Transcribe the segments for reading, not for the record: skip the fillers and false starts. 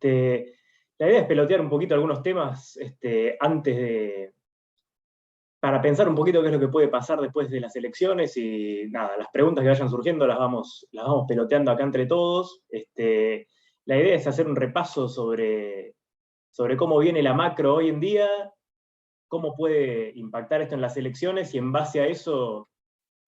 La idea es pelotear un poquito algunos temas para pensar un poquito qué es lo que puede pasar después de las elecciones y nada, las preguntas que vayan surgiendo las vamos peloteando acá entre todos. La idea es hacer un repaso sobre cómo viene la macro hoy en día, cómo puede impactar esto en las elecciones y en base a eso,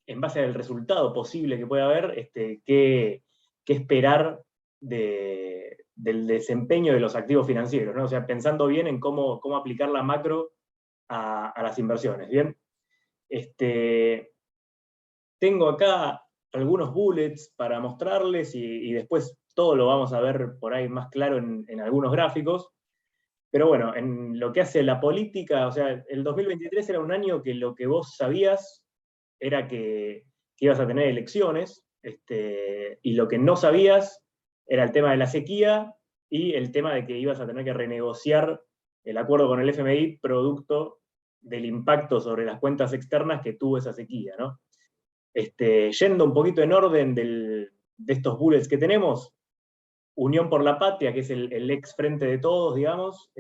en base al resultado posible que pueda haber, qué esperar del desempeño de los activos financieros, ¿no? O sea, pensando bien en cómo aplicar la macro a las inversiones, ¿bien? Tengo acá algunos bullets para mostrarles y después todo lo vamos a ver por ahí más claro en algunos gráficos. Pero bueno, en lo que hace la política, o sea, el 2023 era un año que lo que vos sabías era que ibas a tener elecciones, y lo que no sabías era el tema de la sequía y el tema de que ibas a tener que renegociar el acuerdo con el FMI producto del impacto sobre las cuentas externas que tuvo esa sequía, ¿no? Yendo un poquito en orden de estos bullets que tenemos, Unión por la Patria, que es el ex Frente de Todos, digamos,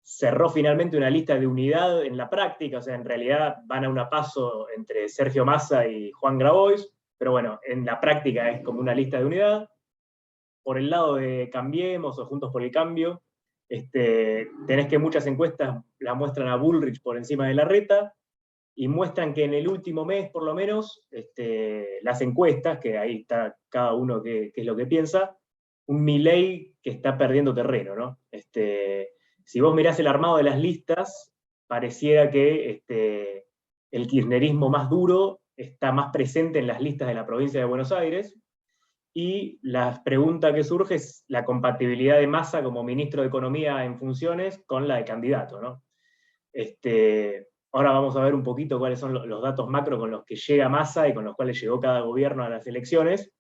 cerró finalmente una lista de unidad en la práctica, o sea, en realidad van a una paso entre Sergio Massa y Juan Grabois, pero bueno, en la práctica es como una lista de unidad. Por el lado de Cambiemos o Juntos por el Cambio, tenés que muchas encuestas la muestran a Bullrich por encima de Larreta, y muestran que en el último mes, por lo menos, las encuestas, que ahí está cada uno qué es lo que piensa, un Milei que está perdiendo terreno, ¿no? Si vos mirás el armado de las listas, pareciera que el kirchnerismo más duro está más presente en las listas de la provincia de Buenos Aires, y la pregunta que surge es la compatibilidad de Massa como ministro de Economía en funciones con la de candidato, ¿no? Ahora vamos a ver un poquito cuáles son los datos macro con los que llega Massa y con los cuales llegó cada gobierno a las elecciones,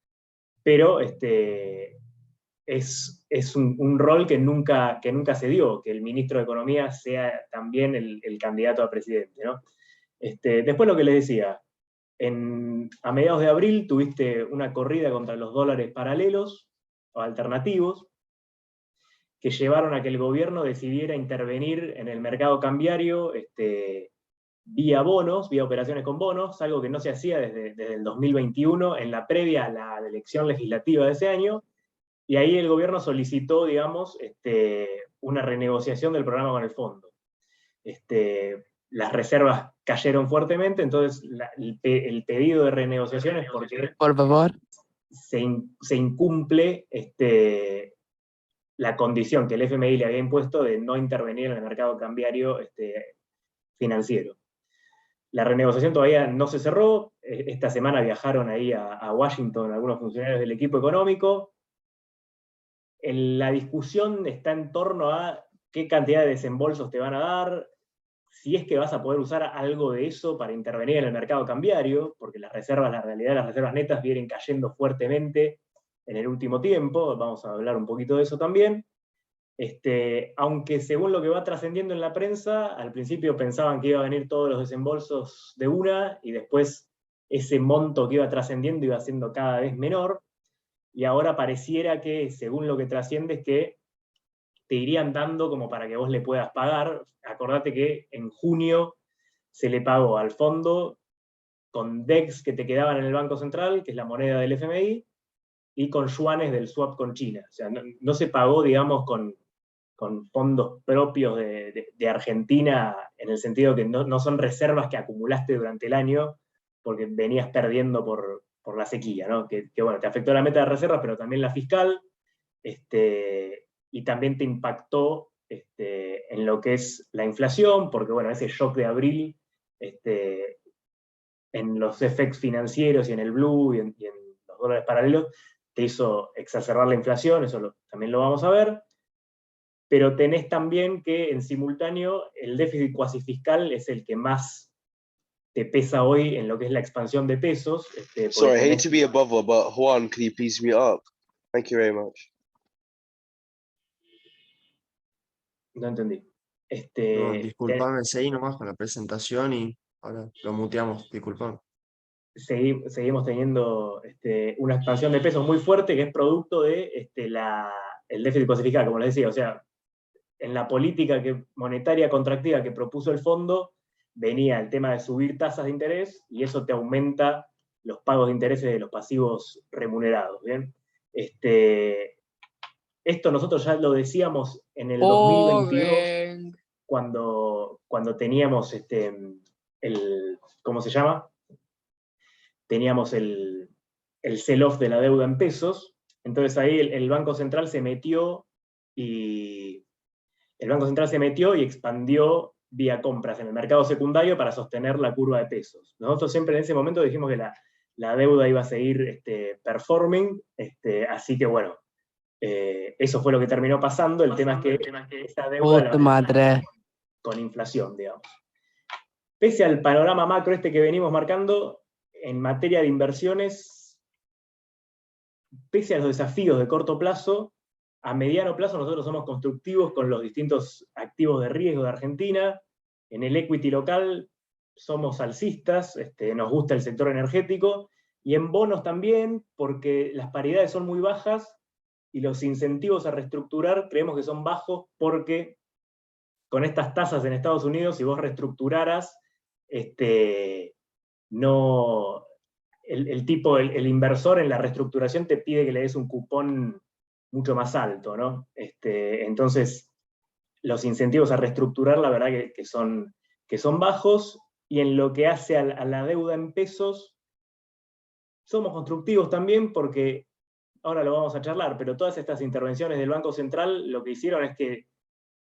pero es un rol que nunca se dio, que el ministro de Economía sea también el candidato a presidente, ¿no? Después lo que les decía, a mediados de abril tuviste una corrida contra los dólares paralelos o alternativos, que llevaron a que el gobierno decidiera intervenir en el mercado cambiario vía bonos, vía operaciones con bonos, algo que no se hacía desde el 2021, en la previa a la elección legislativa de ese año, y ahí el gobierno solicitó, digamos, una renegociación del programa con el fondo. Las reservas cayeron fuertemente, entonces el pedido de renegociación es porque Por favor. se incumple la condición que el FMI le había impuesto de no intervenir en el mercado cambiario financiero. La renegociación todavía no se cerró. Esta semana viajaron ahí a Washington algunos funcionarios del equipo económico. La discusión está en torno a qué cantidad de desembolsos te van a dar, si es que vas a poder usar algo de eso para intervenir en el mercado cambiario, porque las reservas, la realidad, las reservas netas vienen cayendo fuertemente en el último tiempo. Vamos a hablar un poquito de eso también. Aunque según lo que va trascendiendo en la prensa, al principio pensaban que iba a venir todos los desembolsos de una, y después ese monto que iba trascendiendo iba siendo cada vez menor, y ahora pareciera que, según lo que trasciende, es que te irían dando como para que vos le puedas pagar. Acordate que en junio se le pagó al fondo con DEX que te quedaban en el Banco Central, que es la moneda del FMI, y con yuanes del swap con China. O sea, no se pagó, digamos, con fondos propios de Argentina, en el sentido que no son reservas que acumulaste durante el año porque venías perdiendo por la sequía, ¿no? Que bueno, te afectó la meta de reservas, pero también la fiscal, y también te impactó en lo que es la inflación, porque bueno, ese shock de abril, en los FX financieros y en el blue y en los dólares paralelos, te hizo exacerbar la inflación, eso también lo vamos a ver. Pero tenés también que en simultáneo el déficit cuasi fiscal es el que más te pesa hoy en lo que es la expansión de pesos. Sorry, I hate to be a bother, but Juan, can you please me up? Thank you very much. No entendí. No, disculpame, seguí nomás con la presentación y ahora lo muteamos, disculpame. Seguimos teniendo una expansión de pesos muy fuerte, que es producto de el déficit cosificado, como les decía, o sea, en la política monetaria contractiva que propuso el fondo, venía el tema de subir tasas de interés, y eso te aumenta los pagos de intereses de los pasivos remunerados, ¿bien? Esto nosotros ya lo decíamos en el 2022, cuando teníamos ¿cómo se llama? Teníamos el sell-off de la deuda en pesos. Entonces ahí el Banco Central se metió y expandió vía compras en el mercado secundario para sostener la curva de pesos. Nosotros siempre en ese momento dijimos que la deuda iba a seguir performing, así que bueno, eso fue lo que terminó pasando. El tema es que esa deuda con inflación, digamos. Pese al panorama macro que venimos marcando, en materia de inversiones, pese a los desafíos de corto plazo, a mediano plazo nosotros somos constructivos con los distintos activos de riesgo de Argentina. En el equity local somos alcistas, nos gusta el sector energético, y en bonos también, porque las paridades son muy bajas, y los incentivos a reestructurar creemos que son bajos, porque con estas tasas en Estados Unidos, si vos reestructuraras, no, el inversor en la reestructuración te pide que le des un cupón mucho más alto, ¿no? Entonces, los incentivos a reestructurar, la verdad que son bajos, y en lo que hace a la deuda en pesos, somos constructivos también, porque, ahora lo vamos a charlar, pero todas estas intervenciones del Banco Central lo que hicieron es que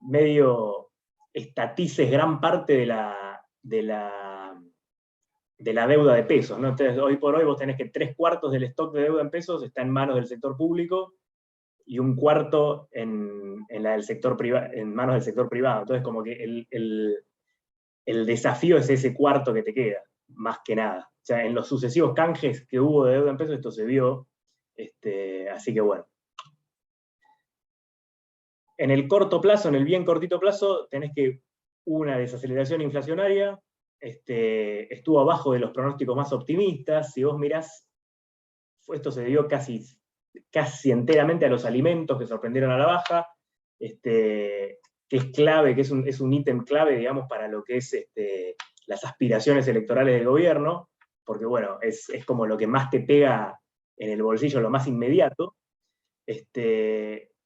medio estatices gran parte de la deuda de pesos, ¿no? Entonces, hoy por hoy vos tenés que 3/4 del stock de deuda en pesos está en manos del sector público, y 1/4 en manos del sector privado. Entonces, como que el desafío es ese cuarto que te queda, más que nada. O sea, en los sucesivos canjes que hubo de deuda en pesos, esto se vio, así que bueno. En el corto plazo, en el bien cortito plazo, tenés que una desaceleración inflacionaria, estuvo abajo de los pronósticos más optimistas. Si vos mirás, esto se debió casi enteramente a los alimentos, que sorprendieron a la baja, que es clave, que es un ítem clave, digamos, para lo que es las aspiraciones electorales del gobierno, porque bueno, es como lo que más te pega en el bolsillo, lo más inmediato.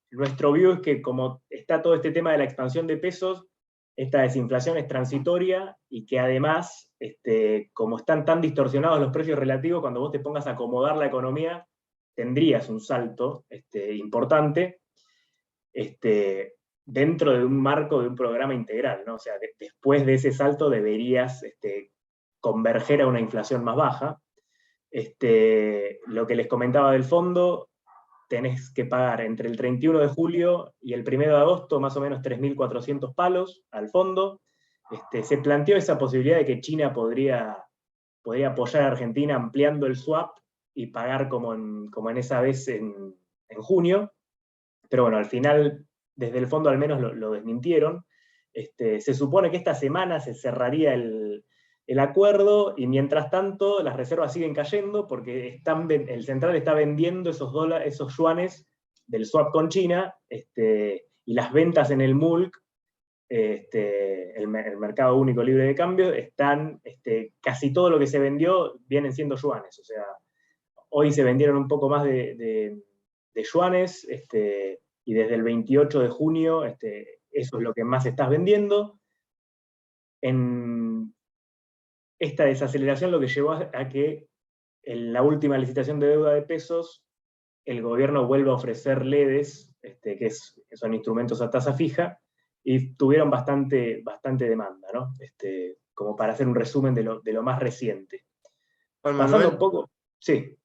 Nuestro view es que, como está todo este tema de la expansión de pesos, esta desinflación es transitoria, y que además, como están tan distorsionados los precios relativos, cuando vos te pongas a acomodar la economía, tendrías un salto importante, dentro de un marco de un programa integral, ¿no? O sea, después de ese salto deberías converger a una inflación más baja. Lo que les comentaba del fondo, tenés que pagar entre el 31 de julio y el 1 de agosto más o menos 3.400 palos al fondo. Se planteó esa posibilidad de que China podría apoyar a Argentina ampliando el swap y pagar como en esa vez en junio, pero bueno, al final, desde el fondo al menos lo desmintieron. Se supone que esta semana se cerraría el acuerdo, y mientras tanto las reservas siguen cayendo, porque el central está vendiendo esos yuanes del swap con China, y las ventas en el MULC, el mercado único libre de cambio, están, casi todo lo que se vendió vienen siendo yuanes. O sea, hoy se vendieron un poco más de yuanes, y desde el 28 de junio eso es lo que más estás vendiendo. En esta desaceleración lo que llevó a que en la última licitación de deuda de pesos, el gobierno vuelva a ofrecer LEDs, que son instrumentos a tasa fija, y tuvieron bastante demanda, ¿no? Como para hacer un resumen de lo más reciente. Juan Pasando Manuel, un poco, sí.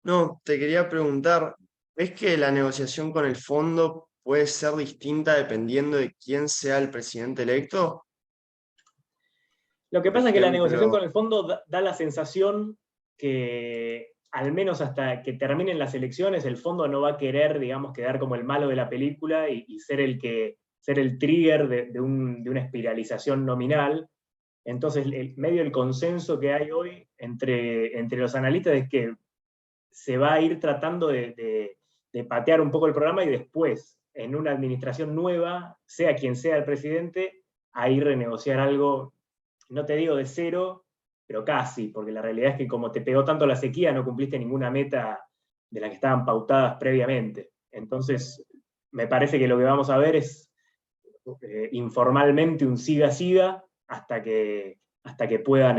no, te quería preguntar, ¿ves que la negociación con el fondo puede ser distinta dependiendo de quién sea el presidente electo? Lo que Por pasa es que la negociación ejemplo, con el fondo da la sensación que, al menos hasta que terminen las elecciones, el fondo no va a querer, digamos, quedar como el malo de la película y ser el trigger de una espiralización nominal. Entonces, medio el consenso que hay hoy entre los analistas es que se va a ir tratando de de patear un poco el programa y después, en una administración nueva, sea quien sea el presidente, ahí renegociar algo, no te digo de cero, pero casi, porque la realidad es que como te pegó tanto la sequía, no cumpliste ninguna meta de la que estaban pautadas previamente. Entonces, me parece que lo que vamos a ver es informalmente un siga-siga hasta que puedan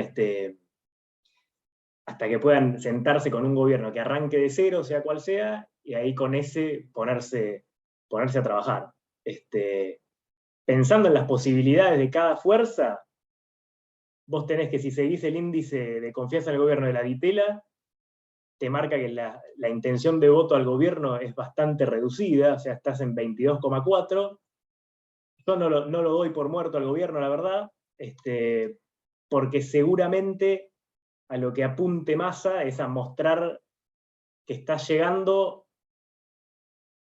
hasta que puedan sentarse con un gobierno que arranque de cero, sea cual sea, y ahí con ese ponerse a trabajar. Pensando en las posibilidades de cada fuerza, vos tenés que, si seguís el índice de confianza en el gobierno de la Ditela, te marca que la intención de voto al gobierno es bastante reducida, o sea, estás en 22,4. Yo no lo doy por muerto al gobierno, la verdad, porque seguramente a lo que apunte Massa es a mostrar que estás llegando,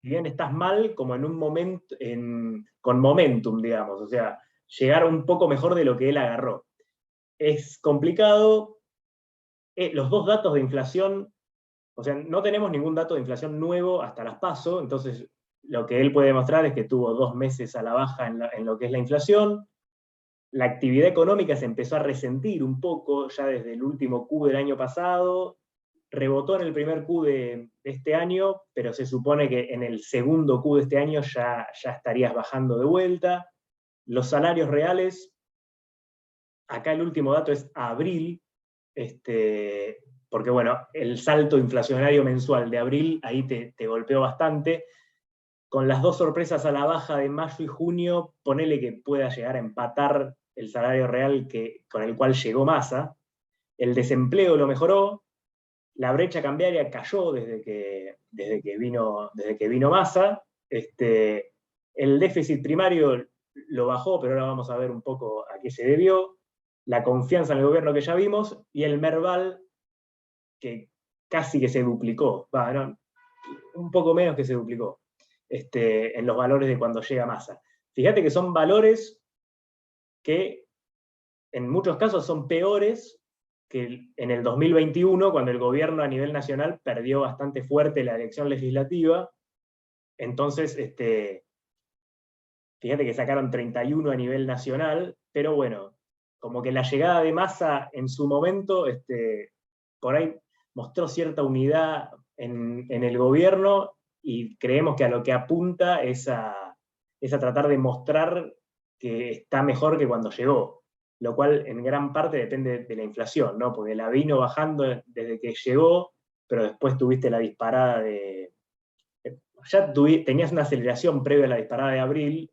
si bien estás mal, como en un momento, con momentum, digamos, o sea, llegar un poco mejor de lo que él agarró. Es complicado. Los dos datos de inflación, o sea, no tenemos ningún dato de inflación nuevo hasta las PASO, entonces lo que él puede demostrar es que tuvo 2 meses a la baja en lo que es la inflación. La actividad económica se empezó a resentir un poco ya desde el último Q del año pasado, rebotó en el primer Q de este año, pero se supone que en el segundo Q de este año ya estarías bajando de vuelta. Los salarios reales, acá el último dato es abril, porque bueno, el salto inflacionario mensual de abril ahí te golpeó bastante. Con las dos sorpresas a la baja de mayo y junio, ponele que pueda llegar a empatar el salario real con el cual llegó Massa. El desempleo lo mejoró, la brecha cambiaria cayó desde que vino Massa. El déficit primario lo bajó, pero ahora vamos a ver un poco a qué se debió. La confianza en el gobierno que ya vimos, y el Merval, que casi que se duplicó, no, un poco menos que se duplicó, en los valores de cuando llega Massa. Fíjate que son valores que en muchos casos son peores que en el 2021, cuando el gobierno a nivel nacional perdió bastante fuerte la elección legislativa. Entonces, fíjate que sacaron 31 a nivel nacional, pero bueno, como que la llegada de Massa en su momento, por ahí mostró cierta unidad en el gobierno, y creemos que a lo que apunta es a tratar de mostrar que está mejor que cuando llegó, lo cual en gran parte depende de la inflación, ¿no? Porque la vino bajando desde que llegó, pero después tuviste la disparada tenías una aceleración previa a la disparada de abril,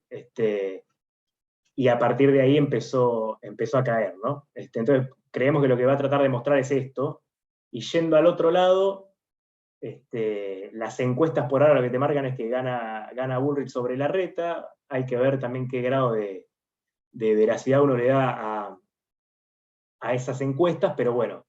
y a partir de ahí empezó a caer, ¿no? Entonces creemos que lo que va a tratar de mostrar es esto, y yendo al otro lado, las encuestas por ahora lo que te marcan es que gana Bullrich sobre Larreta. Hay que ver también qué grado de veracidad uno le da a esas encuestas, pero bueno,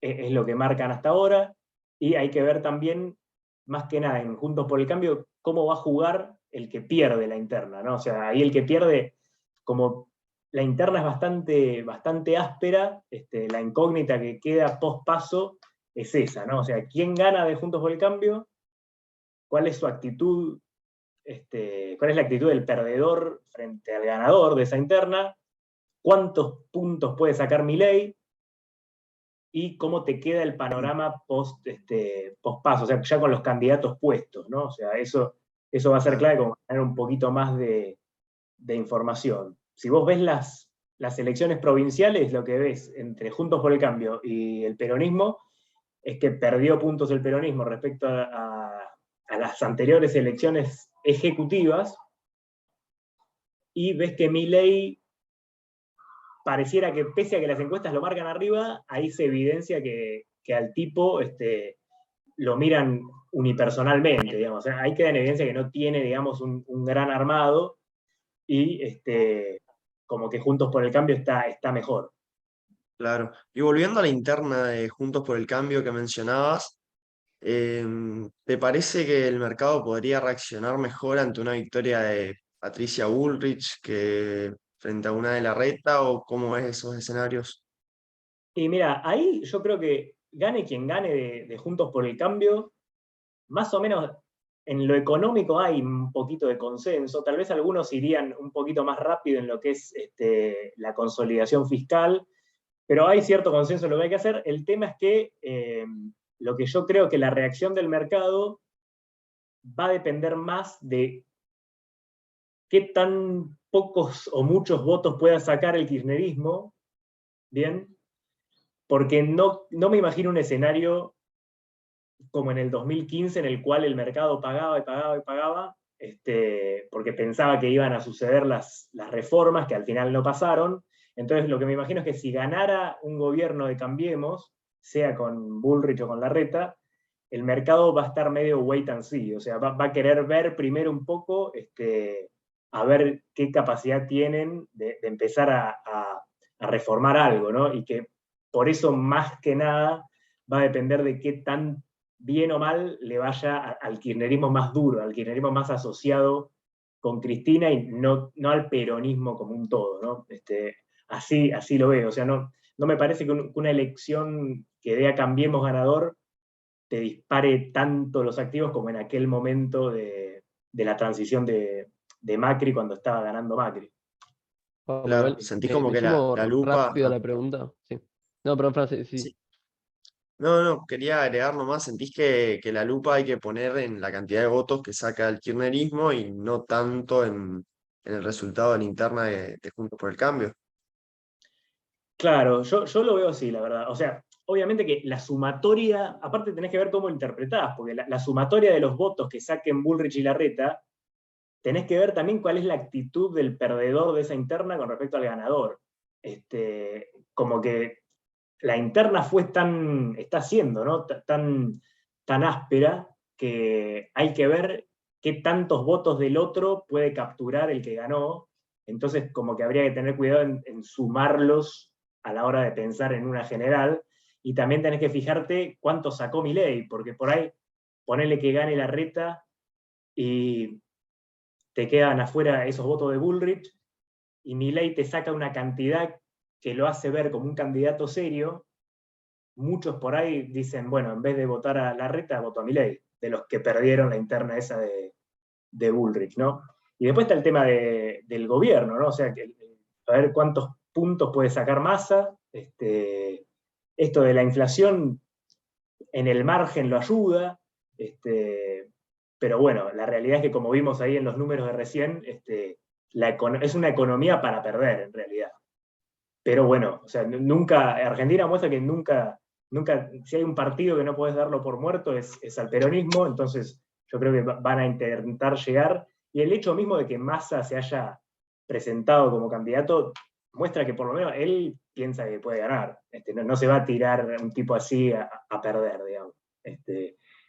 es lo que marcan hasta ahora, y hay que ver también, más que nada en Juntos por el Cambio, cómo va a jugar el que pierde la interna, ¿no? O sea, ahí el que pierde, como la interna es bastante áspera, la incógnita que queda post paso es esa, ¿no? O sea, ¿quién gana de Juntos por el Cambio? ¿Cuál es su actitud? ¿Cuál es la actitud del perdedor frente al ganador de esa interna? ¿Cuántos puntos puede sacar Milei? Y cómo te queda el panorama post paso, o sea, ya con los candidatos puestos, ¿no? O sea, eso va a ser clave, como tener un poquito más de información. Si vos ves las elecciones provinciales, lo que ves entre Juntos por el Cambio y el peronismo es que perdió puntos el peronismo respecto a las anteriores elecciones ejecutivas, y ves que Milei pareciera que, pese a que las encuestas lo marcan arriba, ahí se evidencia que al tipo lo miran unipersonalmente, digamos. O sea, ahí queda en evidencia que no tiene, digamos, un gran armado, y como que Juntos por el Cambio está mejor. Claro. Y volviendo a la interna de Juntos por el Cambio que mencionabas, ¿te parece que el mercado podría reaccionar mejor ante una victoria de Patricia Bullrich que frente a una de Larreta, o cómo ves esos escenarios? Y mira, ahí yo creo que gane quien gane de Juntos por el Cambio, más o menos en lo económico hay un poquito de consenso, tal vez algunos irían un poquito más rápido en lo que es la consolidación fiscal, pero hay cierto consenso en lo que hay que hacer. El tema es que lo que yo creo que la reacción del mercado va a depender más de qué tan pocos o muchos votos pueda sacar el kirchnerismo, ¿bien? Porque no me imagino un escenario como en el 2015 en el cual el mercado pagaba y pagaba y pagaba, porque pensaba que iban a suceder las reformas que al final no pasaron. Entonces lo que me imagino es que si ganara un gobierno de Cambiemos, sea con Bullrich o con Larreta, el mercado va a estar medio wait and see, o sea, va a querer ver primero un poco, a ver qué capacidad tienen de empezar a reformar algo, ¿no? Y que por eso más que nada va a depender de qué tan bien o mal le vaya al kirchnerismo más duro, al kirchnerismo más asociado con Cristina y no al peronismo como un todo, ¿no? Así lo veo, o sea, no me parece que una elección que dé a Cambiemos ganador te dispare tanto los activos como en aquel momento de la transición de Macri cuando estaba ganando Macri. Pablo, Claro, igual, sentís como me que sumo la lupa. rápido a la pregunta. Sí. No, perdón, Fran, sí. Sí. No, quería agregar nomás, sentís que la lupa hay que poner en la cantidad de votos que saca el kirchnerismo y no tanto en el resultado de la interna de Juntos por el Cambio. Claro, yo lo veo así, la verdad. O sea, obviamente que la sumatoria, aparte tenés que ver cómo interpretás, porque la sumatoria de los votos que saquen Bullrich y Larreta, tenés que ver también cuál es la actitud del perdedor de esa interna con respecto al ganador. Como que la interna está siendo, ¿no? Tan áspera que hay que ver qué tantos votos del otro puede capturar el que ganó. Entonces, como que habría que tener cuidado en sumarlos a la hora de pensar en una general, y también tenés que fijarte cuánto sacó Milei, porque por ahí ponele que gane Larreta y te quedan afuera esos votos de Bullrich, y Milei te saca una cantidad que lo hace ver como un candidato serio. Muchos por ahí dicen, bueno, en vez de votar a Larreta, voto a Milei, de los que perdieron la interna esa de Bullrich, ¿no? Y después está el tema del gobierno, ¿no? O sea, a ver cuántos puntos puede sacar Massa. Esto de la inflación en el margen lo ayuda, pero bueno, la realidad es que como vimos ahí en los números de recién, es una economía para perder en realidad. Pero bueno, o sea, Argentina muestra que nunca, si hay un partido que no podés darlo por muerto es al peronismo, entonces yo creo que van a intentar llegar, y el hecho mismo de que Massa se haya presentado como candidato muestra que por lo menos él piensa que puede ganar, no se va a tirar un tipo así a perder, digamos.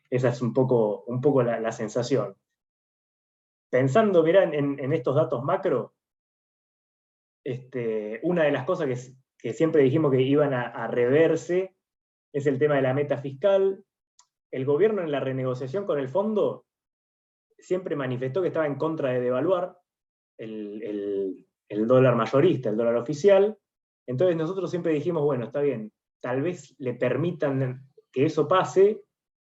Esa es un poco la sensación. Pensando, mirá, en estos datos macro, una de las cosas que siempre dijimos que iban a reverse es el tema de la meta fiscal. El gobierno en la renegociación con el fondo siempre manifestó que estaba en contra de devaluar el dólar mayorista, el dólar oficial. Entonces nosotros siempre dijimos, bueno, está bien, tal vez le permitan que eso pase,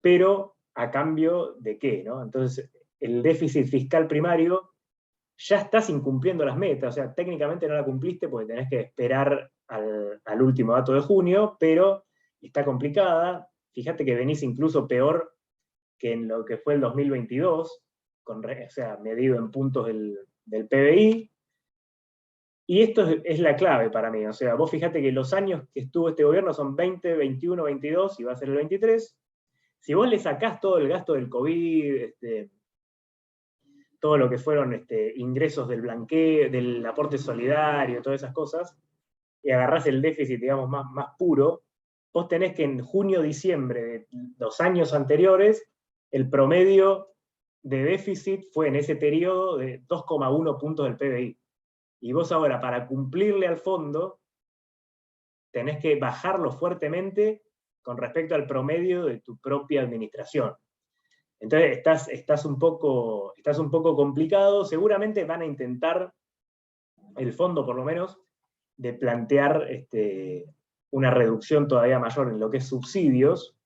pero a cambio de qué, ¿no? Entonces el déficit fiscal primario ya estás incumpliendo las metas, o sea, técnicamente no la cumpliste porque tenés que esperar al último dato de junio, pero está complicada. Fíjate que venís incluso peor que en lo que fue el 2022, o sea, medido en puntos del PBI. Y esto es la clave para mí, o sea, vos fíjate que los años que estuvo este gobierno son 20, 21, 22 y va a ser el 23. Si vos le sacás todo el gasto del COVID, todo lo que fueron ingresos del blanqueo, del aporte solidario, todas esas cosas, y agarrás el déficit, digamos, más puro, vos tenés que en junio, diciembre de los años anteriores, el promedio de déficit fue en ese periodo de 2,1 puntos del PBI. Y vos ahora, para cumplirle al fondo, tenés que bajarlo fuertemente con respecto al promedio de tu propia administración. Entonces estás un poco complicado. Seguramente van a intentar, el fondo por lo menos, de plantear una reducción todavía mayor en lo que es subsidios,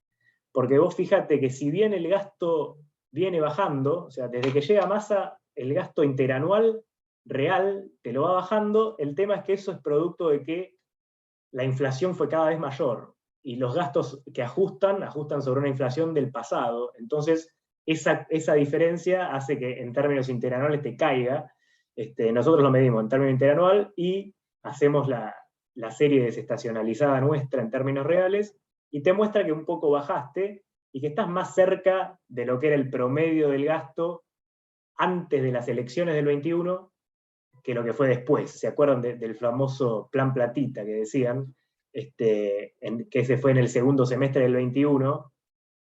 porque vos fíjate que si bien el gasto viene bajando, o sea, desde que llega Massa, el gasto interanual real te lo va bajando, el tema es que eso es producto de que la inflación fue cada vez mayor, y los gastos que ajustan sobre una inflación del pasado. Entonces, esa diferencia hace que en términos interanuales te caiga. Nosotros lo medimos en términos interanual y hacemos la serie desestacionalizada nuestra en términos reales, y te muestra que un poco bajaste y que estás más cerca de lo que era el promedio del gasto antes de las elecciones del 21 que lo que fue después. ¿Se acuerdan del famoso plan platita que decían? Que ese fue en el segundo semestre del 21.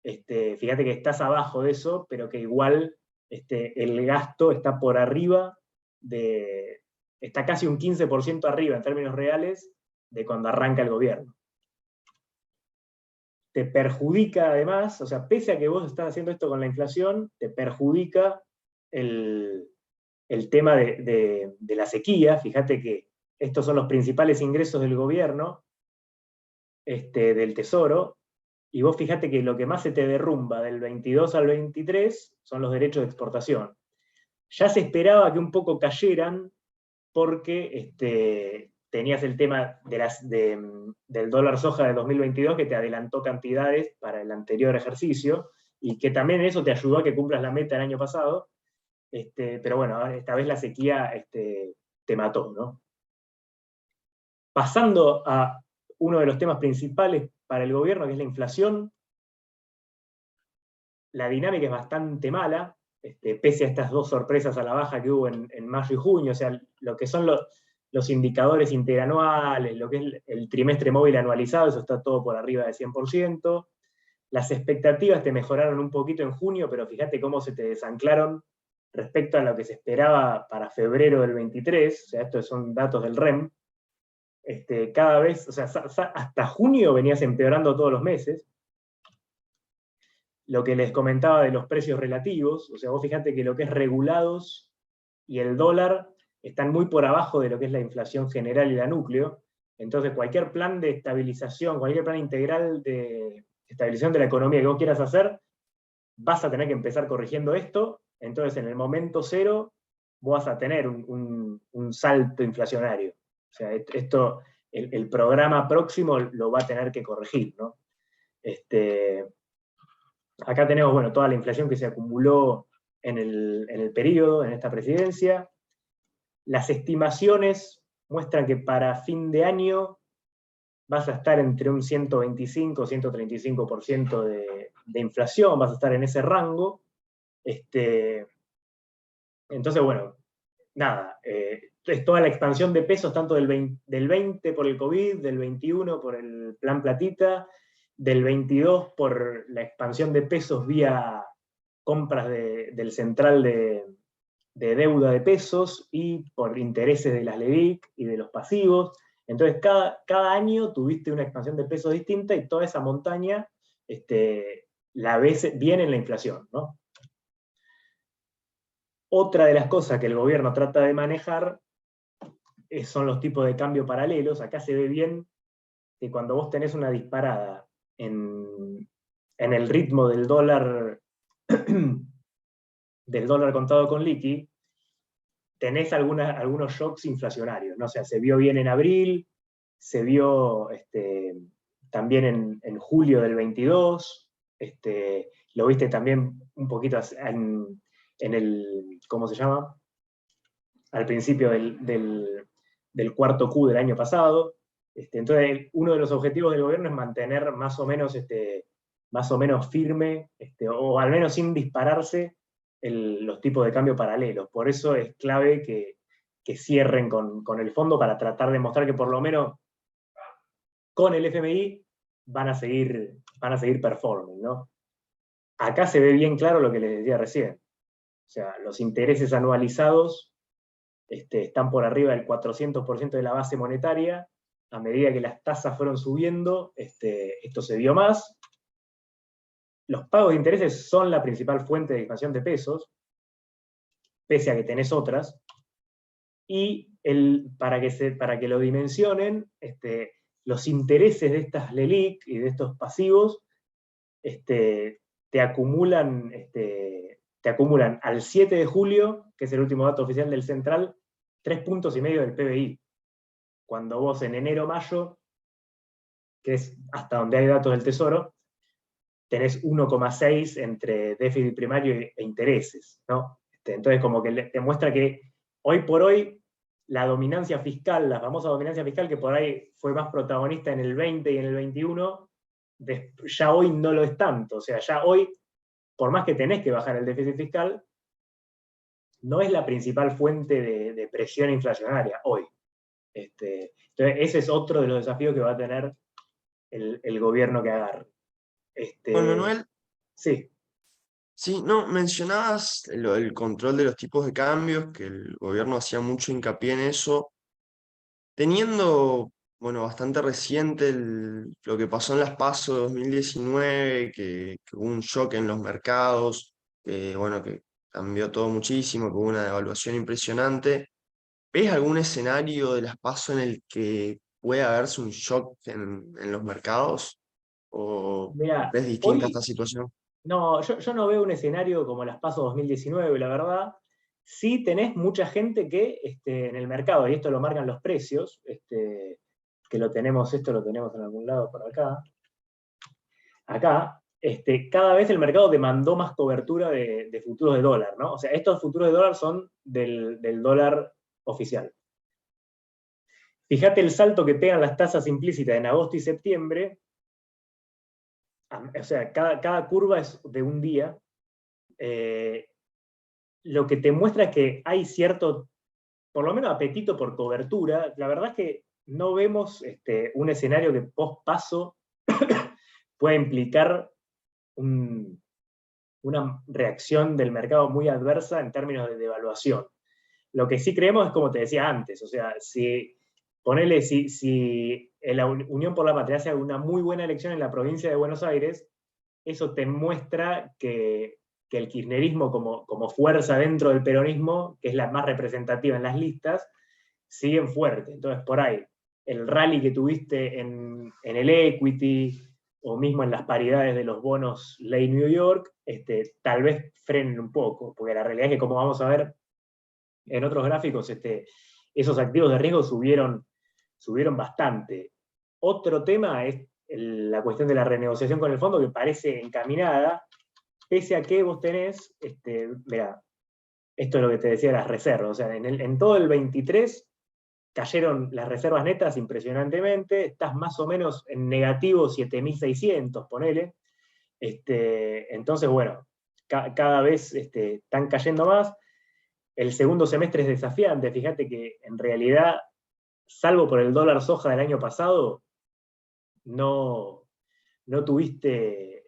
Fíjate que estás abajo de eso, pero que igual el gasto está por arriba está casi un 15% arriba en términos reales de cuando arranca el gobierno. Te perjudica además, o sea, pese a que vos estás haciendo esto con la inflación, te perjudica el tema de la sequía. Fíjate que estos son los principales ingresos del gobierno, del Tesoro, y vos fíjate que lo que más se te derrumba del 22 al 23 son los derechos de exportación. Ya se esperaba que un poco cayeran porque tenías el tema del dólar soja de 2022 que te adelantó cantidades para el anterior ejercicio, y que también eso te ayudó a que cumplas la meta del año pasado. Pero bueno, esta vez la sequía te mató, ¿no? Pasando a uno de los temas principales para el gobierno, que es la inflación, la dinámica es bastante mala, pese a estas dos sorpresas a la baja que hubo en mayo y junio. O sea, lo que son los indicadores interanuales, lo que es el trimestre móvil anualizado, eso está todo por arriba de 100%. Las expectativas te mejoraron un poquito en junio, pero fíjate cómo se te desanclaron respecto a lo que se esperaba para febrero del 23, o sea, estos son datos del REM. Cada vez, o sea, hasta junio venías empeorando todos los meses. Lo que les comentaba de los precios relativos, o sea, vos fíjate que lo que es regulados y el dólar están muy por abajo de lo que es la inflación general y la núcleo. Entonces, cualquier plan de estabilización, cualquier plan integral de estabilización de la economía que vos quieras hacer, vas a tener que empezar corrigiendo esto. Entonces, en el momento cero, vas a tener un salto inflacionario. O sea, esto, el programa próximo lo va a tener que corregir, ¿no? Acá tenemos, bueno, toda la inflación que se acumuló en el periodo, en esta presidencia. Las estimaciones muestran que para fin de año vas a estar entre un 125 o 135% de inflación, vas a estar en ese rango. Entonces, bueno, nada, es toda la expansión de pesos, tanto del 20 por el COVID, del 21 por el plan platita, del 22 por la expansión de pesos vía compras del central de deuda de pesos y por intereses de las LELIQ y de los pasivos. Entonces, cada año tuviste una expansión de pesos distinta, y toda esa montaña la ves bien en la inflación, ¿no? Otra de las cosas que el gobierno trata de manejar son los tipos de cambio paralelos. Acá se ve bien que cuando vos tenés una disparada en el ritmo del dólar contado con liqui, tenés algunos shocks inflacionarios, ¿no? O sea, se vio bien en abril, se vio también en julio del 22, lo viste también un poquito en el, ¿cómo se llama? Al principio del cuarto Q del año pasado. Entonces, uno de los objetivos del gobierno es mantener más o menos firme, o al menos sin dispararse, los tipos de cambio paralelos. Por eso es clave que cierren con el fondo, para tratar de mostrar que por lo menos con el FMI van a seguir performing, ¿no? Acá se ve bien claro lo que les decía recién. O sea, los intereses anualizados están por arriba del 400% de la base monetaria. A medida que las tasas fueron subiendo, esto se vio más. Los pagos de intereses son la principal fuente de expansión de pesos, pese a que tenés otras. Y para que lo dimensionen, los intereses de estas LELIQ y de estos pasivos te acumulan al 7 de julio, que es el último dato oficial del Central, 3,5 puntos del PBI. Cuando vos en enero-mayo, que es hasta donde hay datos del Tesoro, tenés 1,6 entre déficit primario e intereses, ¿no? Entonces, como que te muestra que hoy por hoy la dominancia fiscal, la famosa dominancia fiscal, que por ahí fue más protagonista en el 20 y en el 21, ya hoy no lo es tanto. O sea, ya hoy, por más que tenés que bajar el déficit fiscal, no es la principal fuente de presión inflacionaria hoy. Entonces, ese es otro de los desafíos que va a tener el gobierno que agarre. Juan Manuel, Sí. sí, no, mencionabas el control de los tipos de cambios, que el gobierno hacía mucho hincapié en eso, teniendo, bueno, bastante reciente lo que pasó en las PASO de 2019, que hubo un shock en los mercados, bueno, que cambió todo muchísimo, que hubo una devaluación impresionante. ¿Ves algún escenario de las PASO en el que pueda haberse un shock en los mercados? ¿O Mirá, ves distinta esta hoy situación? no, yo no veo un escenario como las PASO 2019, la verdad. Sí tenés mucha gente que en el mercado, y esto lo marcan los precios, que lo tenemos en algún lado por acá. Acá, cada vez el mercado demandó más cobertura de futuros de dólar, ¿no? O sea, estos futuros de dólar son del dólar oficial. Fíjate el salto que pegan las tasas implícitas en agosto y septiembre. O sea, cada curva es de un día. Lo que te muestra es que hay cierto, por lo menos apetito por cobertura. La verdad es que no vemos un escenario que post paso pueda implicar una reacción del mercado muy adversa en términos de devaluación. Lo que sí creemos es, como te decía antes, o sea, si la Unión por la Patria hace una muy buena elección en la provincia de Buenos Aires, eso te muestra que el kirchnerismo como fuerza dentro del peronismo, que es la más representativa en las listas, siguen fuerte. Entonces, por ahí, el rally que tuviste en el equity, o mismo en las paridades de los bonos ley New York, tal vez frenen un poco, porque la realidad es que, como vamos a ver en otros gráficos, esos activos de riesgo subieron bastante. Otro tema es la cuestión de la renegociación con el fondo, que parece encaminada, pese a que vos tenés, mirá, esto es lo que te decía de las reservas, o sea, en todo el 23 cayeron las reservas netas impresionantemente, estás más o menos en negativo 7.600, ponele. Entonces, bueno, cada vez están cayendo más. El segundo semestre es desafiante, fíjate que en realidad, salvo por el dólar soja del año pasado, no tuviste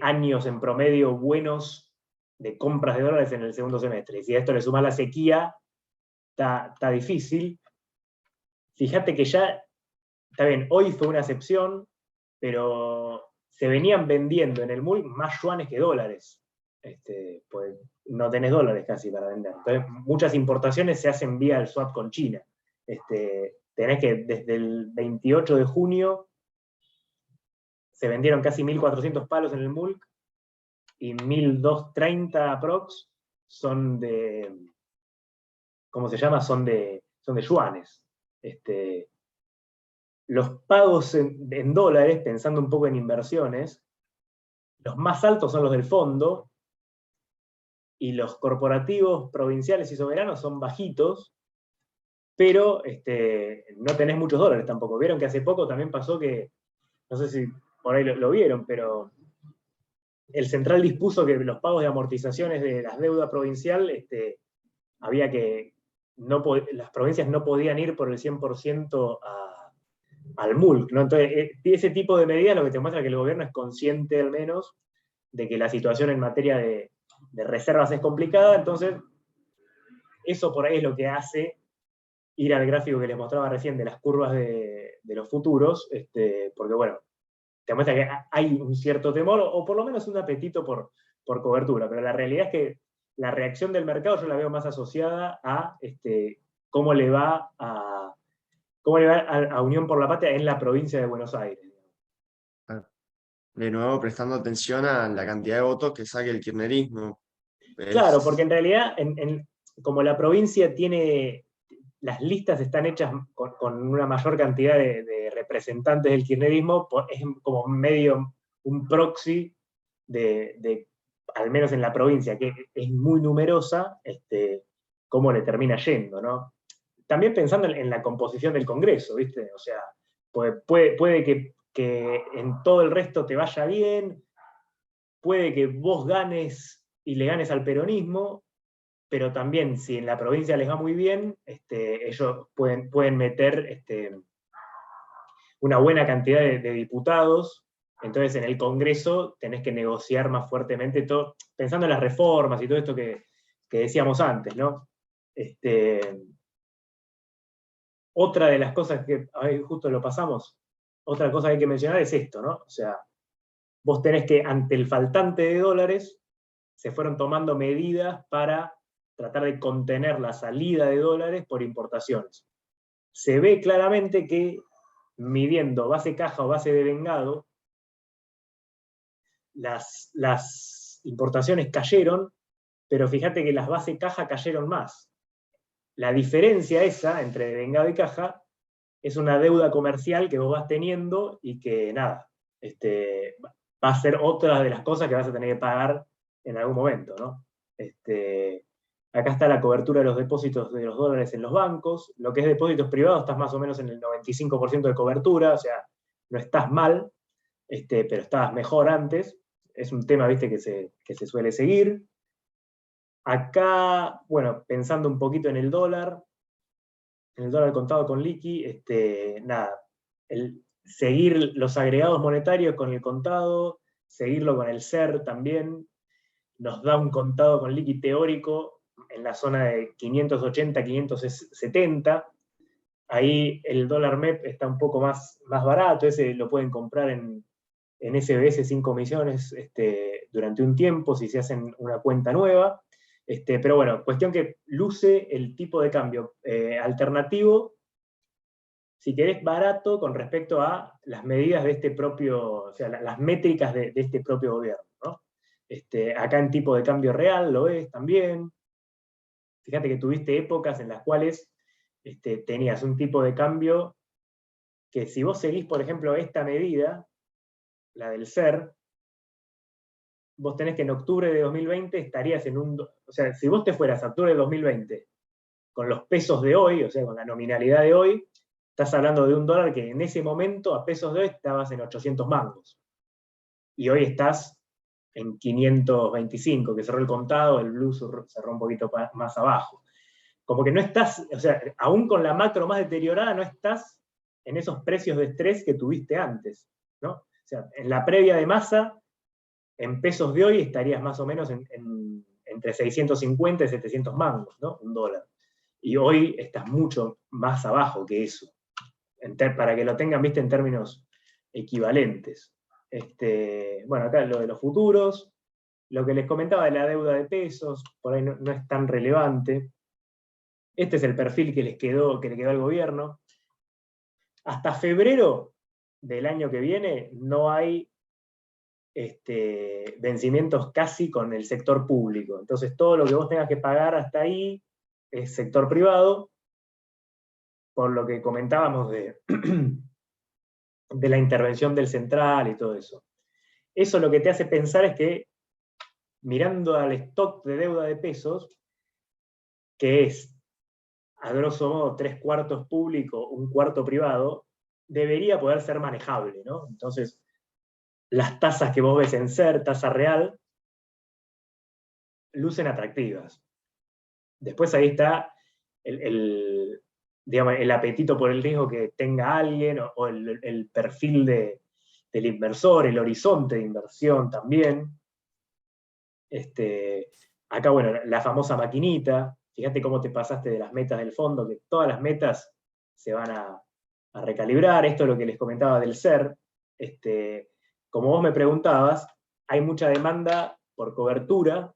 años en promedio buenos de compras de dólares en el segundo semestre. Y si a esto le suma la sequía, está difícil. Fíjate que ya, está bien, hoy fue una excepción, pero se venían vendiendo en el MUL más yuanes que dólares. Pues no tenés dólares casi para vender. Entonces, muchas importaciones se hacen vía el swap con China. Tenés que desde el 28 de junio se vendieron casi 1.400 palos en el MULC y 1.230 aprox son de, ¿cómo se llama? Son de yuanes. Los pagos en dólares, pensando un poco en inversiones, los más altos son los del fondo, y los corporativos provinciales y soberanos son bajitos, pero no tenés muchos dólares tampoco. Vieron que hace poco también pasó que, no sé si por ahí lo vieron, pero el Central dispuso que los pagos de amortizaciones de las deudas provincial, había que, las provincias no podían ir por el 100% al MULC, ¿no? Entonces, ese tipo de medidas lo que te muestra que el gobierno es consciente al menos de que la situación en materia de reservas es complicada. Entonces eso por ahí es lo que hace ir al gráfico que les mostraba recién de las curvas de los futuros, porque bueno, te muestra que hay un cierto temor, o por lo menos un apetito por cobertura, pero la realidad es que la reacción del mercado yo la veo más asociada a cómo le va a Unión por la Patria en la provincia de Buenos Aires. de nuevo prestando atención a la cantidad de votos que saque el kirchnerismo. Claro, Es- porque en realidad, como la provincia tiene, las listas están hechas con una mayor cantidad de representantes del kirchnerismo, es como medio un proxy al menos en la provincia, que es muy numerosa, cómo le termina yendo, ¿no? También pensando en la composición del Congreso, ¿viste? O sea, puede que en todo el resto te vaya bien, puede que vos ganes y le ganes al peronismo, pero también si en la provincia les va muy bien, ellos pueden meter una buena cantidad de diputados. Entonces en el Congreso tenés que negociar más fuertemente, todo, pensando en las reformas y todo esto que decíamos antes, ¿no? Otra de las cosas que, ahí justo lo pasamos, otra cosa que hay que mencionar es esto, ¿no? O sea, vos tenés que, ante el faltante de dólares, se fueron tomando medidas para tratar de contener la salida de dólares por importaciones. Se ve claramente que, midiendo base caja o base de vengado, las importaciones cayeron, pero fíjate que las base caja cayeron más. La diferencia esa entre vengado y caja es una deuda comercial que vos vas teniendo y que nada, va a ser otra de las cosas que vas a tener que pagar en algún momento, ¿no? Acá está la cobertura de los depósitos de los dólares en los bancos. Lo que es depósitos privados estás más o menos en el 95% de cobertura, o sea, no estás mal, pero estabas mejor antes. Es un tema, viste, que se suele seguir. Acá, bueno, pensando un poquito en el dólar contado con liqui, nada, seguir los agregados monetarios con el contado, seguirlo con el SER también, nos da un contado con liqui teórico en la zona de 580, 570. Ahí el dólar MEP está un poco más barato, ese lo pueden comprar en SBS sin comisiones durante un tiempo si se hacen una cuenta nueva. Pero bueno, cuestión que luce el tipo de cambio alternativo, si querés, barato con respecto a las medidas de este propio, o sea, las métricas de este propio gobierno, ¿no? Acá en tipo de cambio real lo ves también. Fíjate que tuviste épocas en las cuales tenías un tipo de cambio que si vos seguís, por ejemplo, esta medida, la del SER, vos tenés que en octubre de 2020 estarías en o sea, si vos te fueras a octubre de 2020 con los pesos de hoy, o sea, con la nominalidad de hoy, estás hablando de un dólar que en ese momento, a pesos de hoy, estabas en 800 mangos. Y hoy estás en 525, que cerró el contado, el blue cerró un poquito más abajo. Como que no estás, o sea, aún con la macro más deteriorada, no estás en esos precios de estrés que tuviste antes, ¿no? O sea, en la previa de Massa, en pesos de hoy estarías más o menos entre 650 y 700 mangos, ¿no? Un dólar. Y hoy estás mucho más abajo que eso, para que lo tengan, viste, en términos equivalentes. Bueno, acá lo de los futuros, lo que les comentaba de la deuda de pesos, por ahí no es tan relevante. Este es el perfil que le quedó al gobierno. Hasta febrero del año que viene no hay vencimientos casi con el sector público. Entonces todo lo que vos tengas que pagar hasta ahí es sector privado, por lo que comentábamos de la intervención del central y todo eso. Eso lo que te hace pensar es que, mirando al stock de deuda de pesos, que es, a grosso modo, 3/4 público, 1/4 privado, debería poder ser manejable, ¿no? Entonces, las tasas que vos ves en SER, tasa real, lucen atractivas. Después ahí está digamos, el apetito por el riesgo que tenga alguien, o el perfil del inversor, el horizonte de inversión también. Acá, bueno, la famosa maquinita, fíjate cómo te pasaste de las metas del fondo, que todas las metas se van a recalibrar. Esto es lo que les comentaba del SER. Como vos me preguntabas, hay mucha demanda por cobertura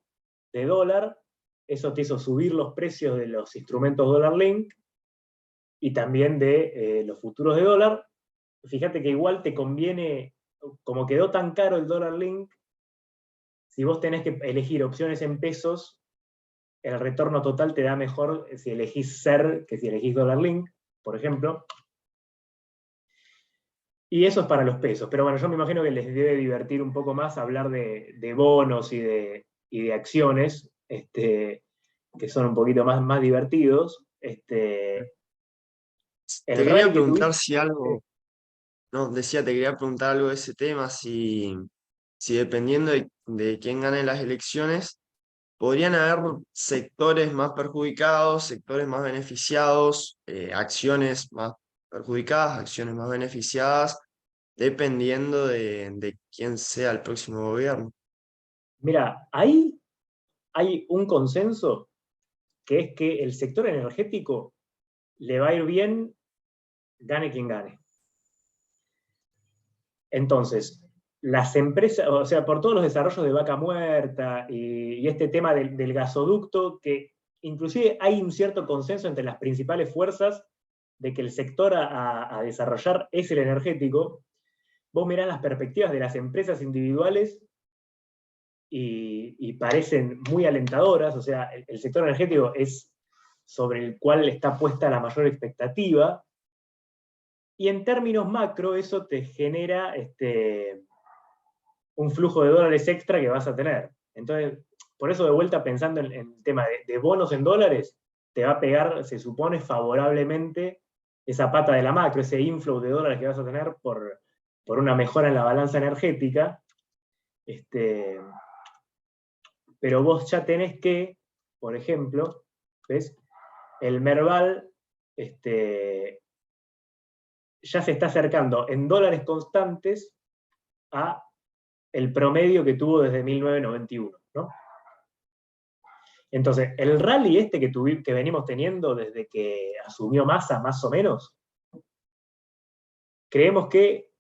de dólar, eso te hizo subir los precios de los instrumentos dólar link y también de los futuros de dólar. Fíjate que igual te conviene como quedó tan caro el dólar link, si vos tenés que elegir opciones en pesos, el retorno total te da mejor si elegís SER que si elegís dólar link, por ejemplo. Y eso es para los pesos. Pero bueno, yo me imagino que les debe divertir un poco más hablar de bonos y de acciones, que son un poquito más divertidos. Te El quería rally que preguntar tuviste. si algo, no, decía, te quería preguntar algo de ese tema, si dependiendo de quién gane las elecciones, podrían haber sectores más perjudicados, sectores más beneficiados, acciones más perjudicadas, acciones más beneficiadas, dependiendo de quién sea el próximo gobierno. Mira, ahí hay un consenso que es que el sector energético le va a ir bien, gane quien gane. Entonces, las empresas, o sea, por todos los desarrollos de Vaca Muerta y este tema del gasoducto, que inclusive hay un cierto consenso entre las principales fuerzas de que el sector a desarrollar es el energético, vos mirás las perspectivas de las empresas individuales y parecen muy alentadoras, o sea, el sector energético es sobre el cual está puesta la mayor expectativa, y en términos macro eso te genera un flujo de dólares extra que vas a tener. Entonces, por eso de vuelta pensando en el tema de bonos en dólares, te va a pegar, se supone, favorablemente esa pata de la macro, ese inflow de dólares que vas a tener por una mejora en la balanza energética. Pero vos ya tenés que, por ejemplo, ¿ves? El Merval ya se está acercando en dólares constantes a el promedio que tuvo desde 1991, ¿no? Entonces, el rally que venimos teniendo desde que asumió Massa, más o menos, creemos que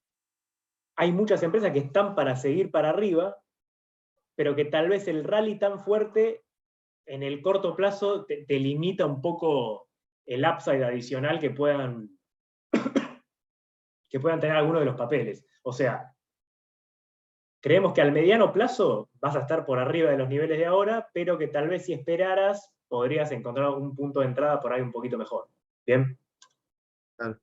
hay muchas empresas que están para seguir para arriba, pero que tal vez el rally tan fuerte en el corto plazo te limita un poco el upside adicional que puedan tener algunos de los papeles. O sea, creemos que al mediano plazo vas a estar por arriba de los niveles de ahora, pero que tal vez si esperaras podrías encontrar un punto de entrada por ahí un poquito mejor. ¿Bien? Claro.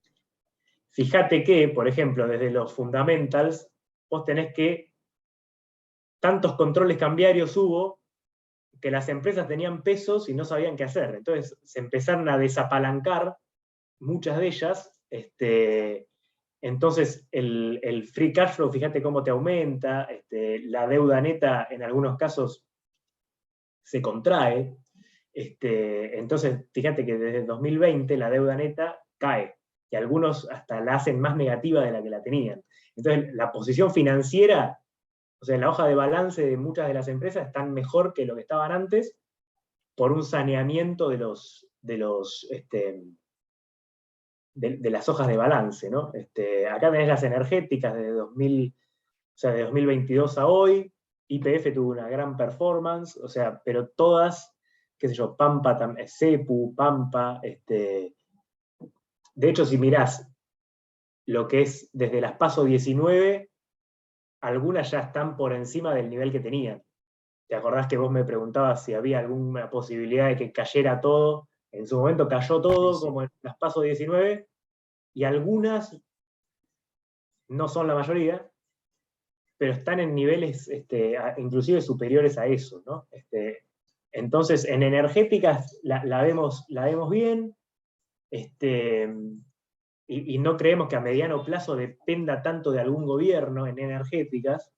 Fíjate que, por ejemplo, desde los fundamentals, vos tenés que tantos controles cambiarios hubo que las empresas tenían pesos y no sabían qué hacer. Entonces se empezaron a desapalancar muchas de ellas. Entonces el free cash flow, fíjate cómo te aumenta, la deuda neta en algunos casos se contrae. Entonces fíjate que desde 2020 la deuda neta cae, y algunos hasta la hacen más negativa de la que la tenían. Entonces la posición financiera, o sea, la hoja de balance de muchas de las empresas están mejor que lo que estaban antes por un saneamiento de las hojas de balance, ¿no? Acá tenés las energéticas de 2022 a hoy. YPF tuvo una gran performance, o sea, pero todas, qué sé yo, Pampa, Cepu, Pampa, de hecho, si mirás lo que es desde las PASO 19, algunas ya están por encima del nivel que tenían. ¿Te acordás que vos me preguntabas si había alguna posibilidad de que cayera todo? En su momento cayó todo, Sí. como en las PASO 19, y algunas, no son la mayoría, pero están en niveles inclusive superiores a eso, ¿no? Entonces, en energéticas la vemos bien, y no creemos que a mediano plazo dependa tanto de algún gobierno en energéticas.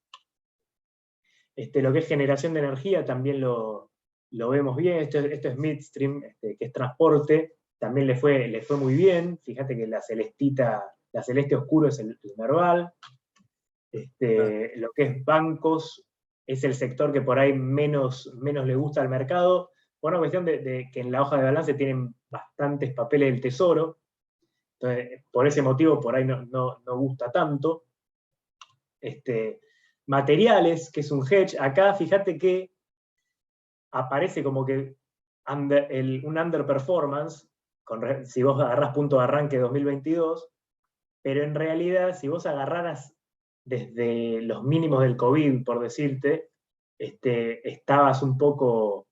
Lo que es generación de energía también lo vemos bien. Esto es midstream, que es transporte, también le fue muy bien. Fíjate que la celeste oscuro es el Merval. Lo que es bancos es el sector que por ahí menos le gusta al mercado, por una cuestión de que en la hoja de balance tienen bastantes papeles del tesoro. Entonces, por ese motivo por ahí no gusta tanto. Materiales, que es un hedge, acá fíjate que aparece como que un underperformance, si vos agarrás punto de arranque 2022, pero en realidad si vos agarraras desde los mínimos del COVID, por decirte, estabas un poco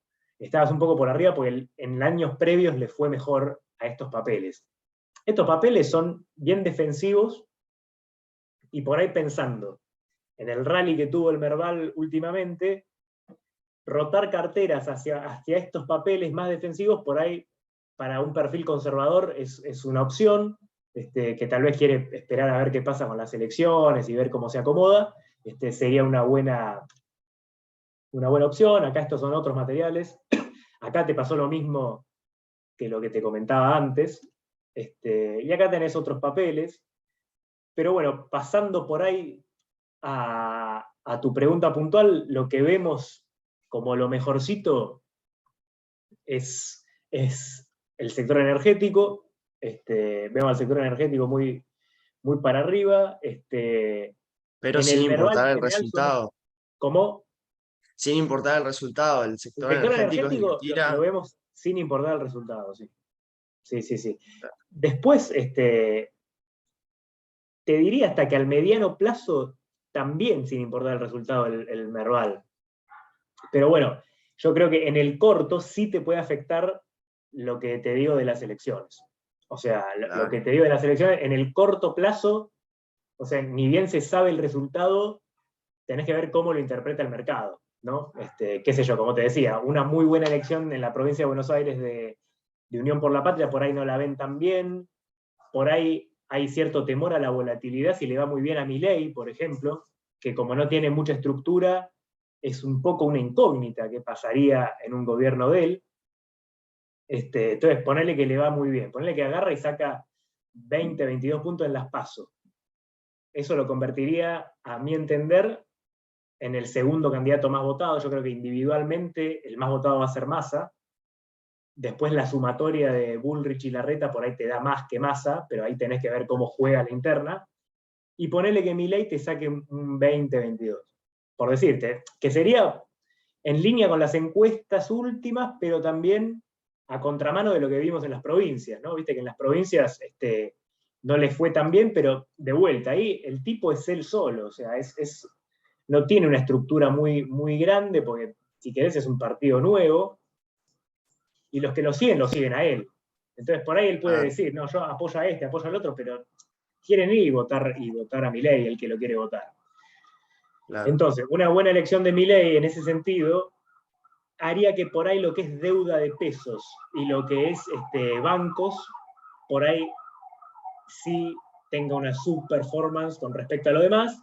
por arriba porque en años previos le fue mejor a estos papeles. Estos papeles son bien defensivos y por ahí pensando en el rally que tuvo el Merval últimamente, rotar carteras hacia estos papeles más defensivos, por ahí para un perfil conservador es una opción, que tal vez quiere esperar a ver qué pasa con las elecciones y ver cómo se acomoda, sería una buena opción. Acá estos son otros materiales. Acá te pasó lo mismo que lo que te comentaba antes, y acá tenés otros papeles. Pero bueno, pasando por ahí a tu pregunta puntual, lo que vemos como lo mejorcito es el sector energético. Vemos al sector energético muy, muy para arriba. Pero En sin el Merval importar en el general resultado. como Sin importar el resultado, el el sector sector energético es el que energético lo tira. vemos sin importar el resultado, sí. Sí. Después, te diría hasta que al mediano plazo también sin importar el resultado el Merval. Pero bueno, yo creo que en el corto sí te puede afectar lo que te digo de las elecciones. O sea, lo que te digo de las elecciones, en el corto plazo, o sea, ni bien se sabe el resultado, tenés que ver cómo lo interpreta el mercado, ¿no? Qué sé yo, como te decía, una muy buena elección en la provincia de Buenos Aires de Unión por la Patria, por ahí no la ven tan bien, por ahí hay cierto temor a la volatilidad si le va muy bien a Milei, por ejemplo, que como no tiene mucha estructura, es un poco una incógnita que pasaría en un gobierno de él. Entonces, ponele que le va muy bien, ponele que agarra y saca 20, 22 puntos en las PASO. Eso lo convertiría, a mi entender, en el segundo candidato más votado. Yo creo que individualmente el más votado va a ser Massa. Después la sumatoria de Bullrich y Larreta por ahí te da más que Massa, pero ahí tenés que ver cómo juega la interna. Y ponele que Milei te saque un 20, 22. Por decirte, que sería en línea con las encuestas últimas, pero también a contramano de lo que vimos en las provincias, ¿no? Viste que en las provincias no les fue tan bien, pero de vuelta, ahí el tipo es él solo, o sea, no tiene una estructura muy, muy grande, porque si querés es un partido nuevo, y los que lo siguen a él. Entonces por ahí él puede decir, no, yo apoyo a apoyo al otro, pero quieren ir y votar a Milei, el que lo quiere votar. Claro. Entonces, una buena elección de Milei en ese sentido haría que por ahí lo que es deuda de pesos y lo que es bancos, por ahí sí tenga una subperformance con respecto a lo demás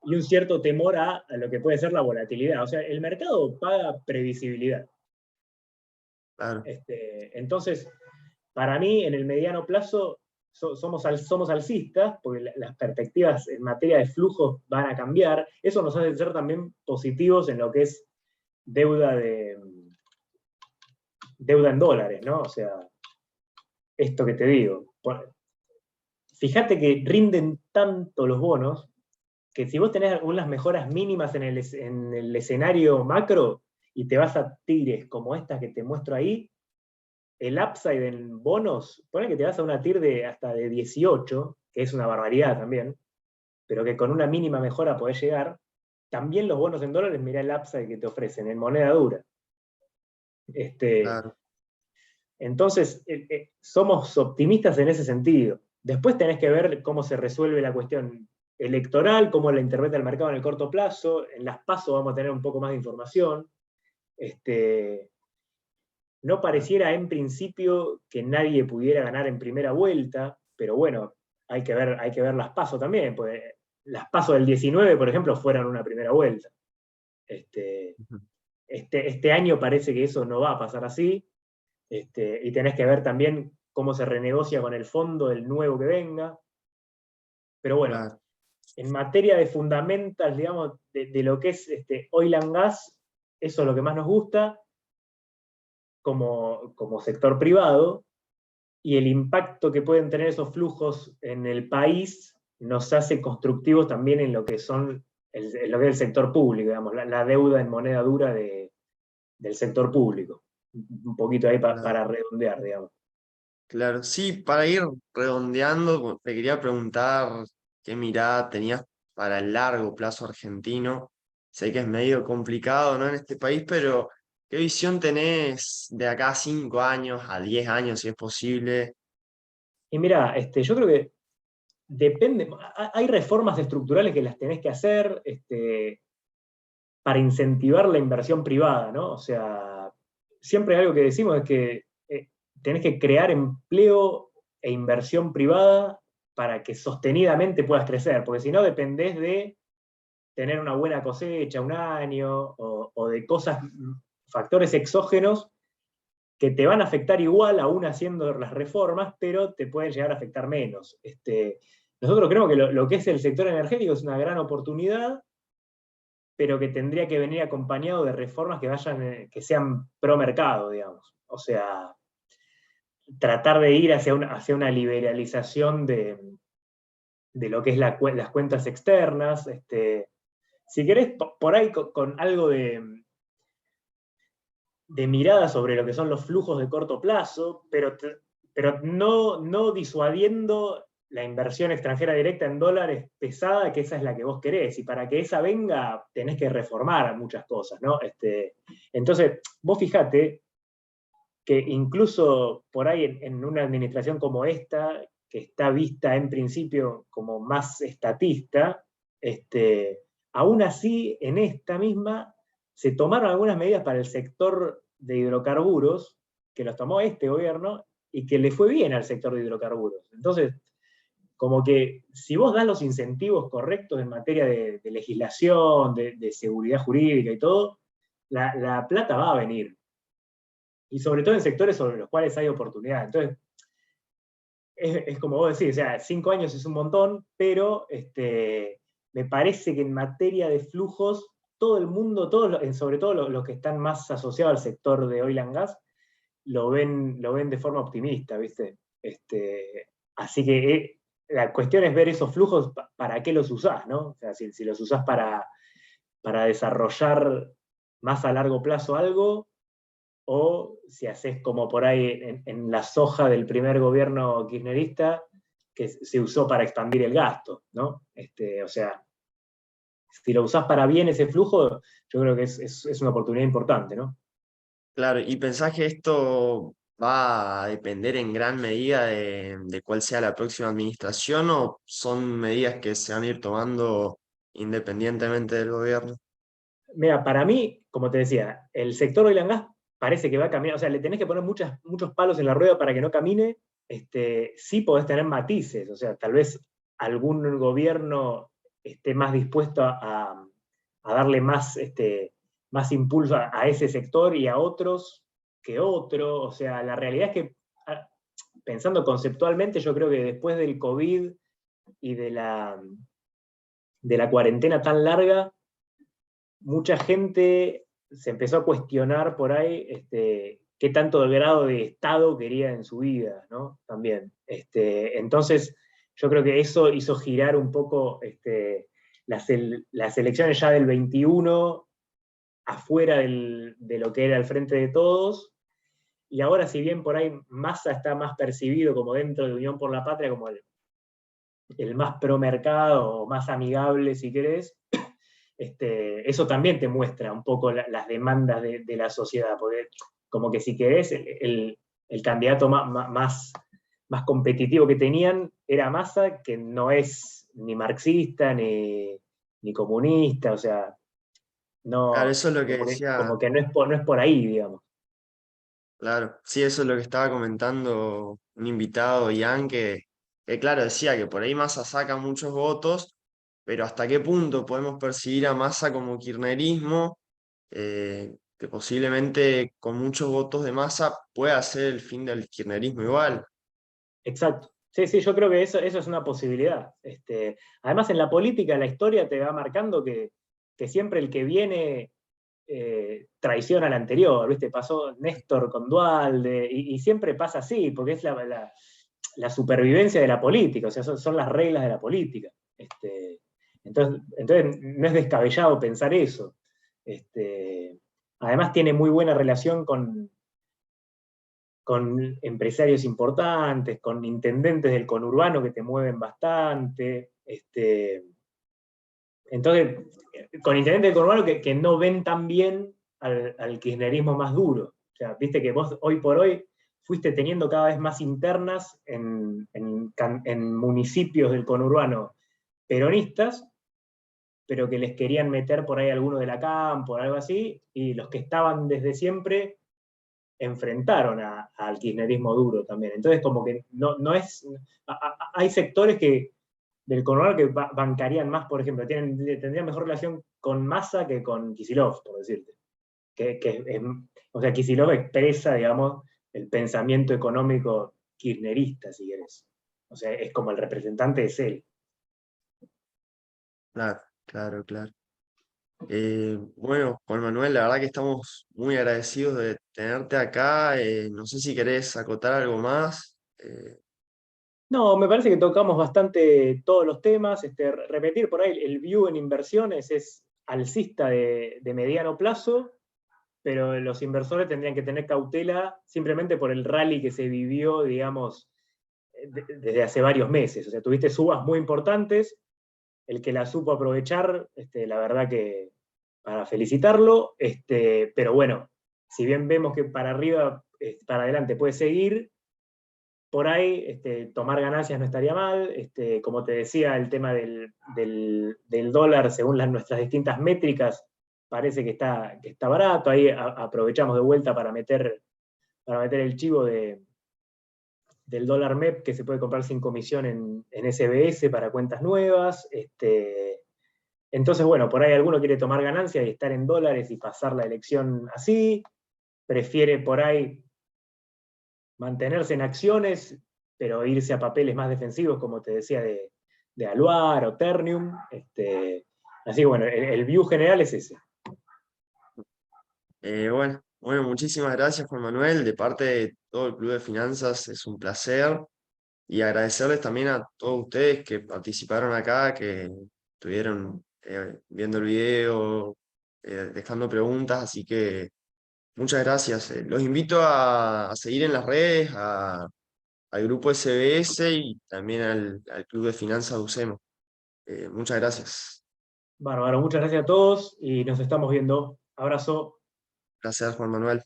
y un cierto temor a lo que puede ser la volatilidad. O sea, el mercado paga previsibilidad. Claro. Entonces, para mí, en el mediano plazo, somos alcistas, porque las perspectivas en materia de flujos van a cambiar. Eso nos hace ser también positivos en lo que es deuda en dólares, ¿no? O sea, esto que te digo. Fíjate que rinden tanto los bonos que si vos tenés algunas mejoras mínimas en el escenario macro y te vas a TIRES como estas que te muestro ahí, el upside en bonos, pone que te vas a una TIR hasta de 18, que es una barbaridad también, pero que con una mínima mejora podés llegar. También los bonos en dólares, mirá el upside que te ofrecen en moneda dura. Claro. Entonces, somos optimistas en ese sentido. Después tenés que ver cómo se resuelve la cuestión electoral, cómo la interpreta el mercado en el corto plazo. En las PASO vamos a tener un poco más de información. No pareciera en principio que nadie pudiera ganar en primera vuelta, pero bueno, hay que ver las PASO también, pues las PASO del 19, por ejemplo, fueron una primera vuelta. Este año parece que eso no va a pasar así, y tenés que ver también cómo se renegocia con el fondo del nuevo que venga. Pero bueno, Claro. en materia de fundamentals, digamos, de lo que es oil and gas, eso es lo que más nos gusta como sector privado, y el impacto que pueden tener esos flujos en el país nos hace constructivos también en lo que son lo que es el sector público, digamos, la deuda en moneda dura del sector público. Un poquito ahí para redondear, digamos. Claro, sí, para ir redondeando, te quería preguntar qué mirada tenías para el largo plazo argentino? Sé que es medio complicado, ¿no? En este país, pero ¿qué visión tenés de acá a 5 años, a 10 años, si es posible? Y mira, yo creo que depende, hay reformas estructurales que las tenés que hacer para incentivar la inversión privada, ¿no? O sea, siempre algo que decimos es que tenés que crear empleo e inversión privada para que sostenidamente puedas crecer, porque si no dependés de tener una buena cosecha un año o de cosas, factores exógenos que te van a afectar igual aún haciendo las reformas, pero te pueden llegar a afectar menos. Nosotros creemos que lo que es el sector energético es una gran oportunidad, pero que tendría que venir acompañado de reformas que que sean pro mercado, digamos. O sea, tratar de ir hacia una liberalización de lo que es las cuentas externas. Si querés, por ahí con algo de mirada sobre lo que son los flujos de corto plazo, pero no disuadiendo la inversión extranjera directa en dólares pesada, que esa es la que vos querés, y para que esa venga tenés que reformar muchas cosas, ¿no? Entonces, vos fijate que incluso por ahí en una administración como esta, que está vista en principio como más estatista, aún así en esta misma se tomaron algunas medidas para el sector de hidrocarburos, que los tomó este gobierno, y que le fue bien al sector de hidrocarburos. Entonces, como que si vos das los incentivos correctos en materia de legislación, de seguridad jurídica y todo, la plata va a venir. Y sobre todo en sectores sobre los cuales hay oportunidad. Entonces, es como vos decís, o sea, 5 años es un montón, pero me parece que en materia de flujos, todo el mundo, sobre todo los que están más asociados al sector de oil and gas, lo ven de forma optimista, ¿viste? Así que la cuestión es ver esos flujos, para qué los usás, ¿no? O sea, si los usás para desarrollar más a largo plazo algo, o si haces como por ahí en la soja del primer gobierno kirchnerista, que se usó para expandir el gasto, ¿no? O sea, si lo usás para bien ese flujo, yo creo que es una oportunidad importante, ¿no? Claro, ¿y pensás que esto va a depender en gran medida de cuál sea la próxima administración o son medidas que se van a ir tomando independientemente del gobierno? Mira, para mí, como te decía, el sector oil and gas parece que va a caminar, o sea, le tenés que poner muchos palos en la rueda para que no camine. Sí podés tener matices, o sea, tal vez algún gobierno esté más dispuesto a darle más impulso a ese sector y a otros que otro. O sea, la realidad es que, pensando conceptualmente, yo creo que después del COVID y de la cuarentena tan larga, mucha gente se empezó a cuestionar por ahí qué tanto del grado de Estado quería en su vida, ¿no? También. Entonces, yo creo que eso hizo girar un poco las elecciones ya del 21 afuera de lo que era el Frente de Todos, y ahora, si bien por ahí Massa está más percibido como dentro de Unión por la Patria, como el más pro mercado o más amigable, si querés, eso también te muestra un poco las demandas de la sociedad, porque como que si querés, el candidato más competitivo que tenían era Massa, que no es ni marxista ni comunista, o sea, Claro, no, eso es lo que como decía, que no es por ahí, digamos. claro, sí, eso es lo que estaba comentando un invitado, Ian, que claro, decía que por ahí Massa saca muchos votos, pero hasta qué punto podemos percibir a Massa como kirchnerismo, que posiblemente con muchos votos de Massa pueda ser el fin del kirchnerismo igual. Exacto. Sí, sí, yo creo que eso es una posibilidad. Además, en la política, la historia te va marcando que siempre el que viene traiciona al anterior, ¿viste? Pasó Néstor con Dualde, y siempre pasa así, porque es la supervivencia de la política, o sea, son las reglas de la política. Entonces, no es descabellado pensar eso. Además, tiene muy buena relación con empresarios importantes, con intendentes del conurbano que te mueven bastante. Entonces, con intendentes del conurbano que no ven tan bien al kirchnerismo más duro. O sea, viste que vos hoy por hoy fuiste teniendo cada vez más internas en municipios del conurbano peronistas, pero que les querían meter por ahí alguno de la campo o algo así, y los que estaban desde siempre enfrentaron al kirchnerismo duro también. Entonces, como que no es. Hay sectores del conurbano que bancarían más, por ejemplo, tendrían mejor relación con Massa que con Kicillof, por decirte. O sea, Kicillof expresa, digamos, el pensamiento económico kirchnerista, si querés. O sea, es como el representante es él. Claro, claro, claro. Bueno, Juan Manuel, la verdad que estamos muy agradecidos de tenerte acá. No sé si querés acotar algo más. No, me parece que tocamos bastante todos los temas. Repetir por ahí, el view en inversiones es alcista de mediano plazo, pero los inversores tendrían que tener cautela simplemente por el rally que se vivió, digamos, desde hace varios meses. O sea, tuviste subas muy importantes, el que la supo aprovechar, la verdad que para felicitarlo, pero bueno, si bien vemos que para arriba, para adelante puede seguir, por ahí tomar ganancias no estaría mal. Como te decía, el tema del dólar, según nuestras distintas métricas, parece que está barato. Ahí aprovechamos de vuelta para meter el chivo del dólar MEP, que se puede comprar sin comisión en SBS para cuentas nuevas. Entonces, bueno, por ahí alguno quiere tomar ganancias y estar en dólares y pasar la elección así. Prefiere por ahí mantenerse en acciones, pero irse a papeles más defensivos, como te decía, de Aluar o Ternium. Así que bueno, el view general es ese. Bueno, muchísimas gracias, Juan Manuel. De parte de todo el Club de Finanzas es un placer. Y agradecerles también a todos ustedes que participaron acá, que estuvieron viendo el video, dejando preguntas, así que muchas gracias. Los invito a seguir en las redes, al grupo SBS y también al Club de Finanzas de UCEMO. Muchas gracias. Bárbaro, muchas gracias a todos y nos estamos viendo. Abrazo. Gracias, Juan Manuel.